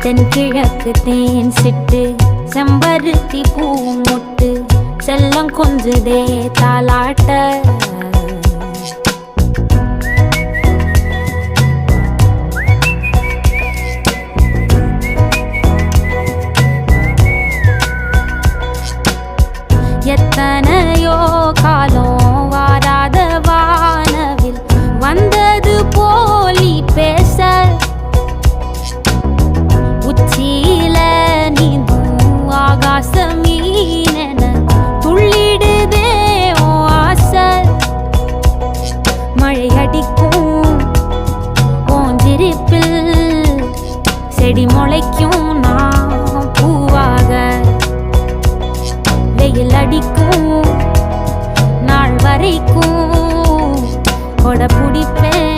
தென்கிழக்கு தேன் சிட்டு செம்பருத்தி பூ முட்டு செல்லம் கொஞ்சுதே தாலாட்ட எத்தனையோ காலம் வாராத வானவில் வந்தது போலி பேச உச்சியில நீந்தும் ஆகாச மீனென துள்ளிடுதே ஓ ஆசை மழை அடிக்கும் ஓஞ்சிருப்பில் செடி முளைக்கும் நான் பூவாக வெயில் அடிக்கும் நாள் வரைக்கும் கொடை பிடிப்பேன்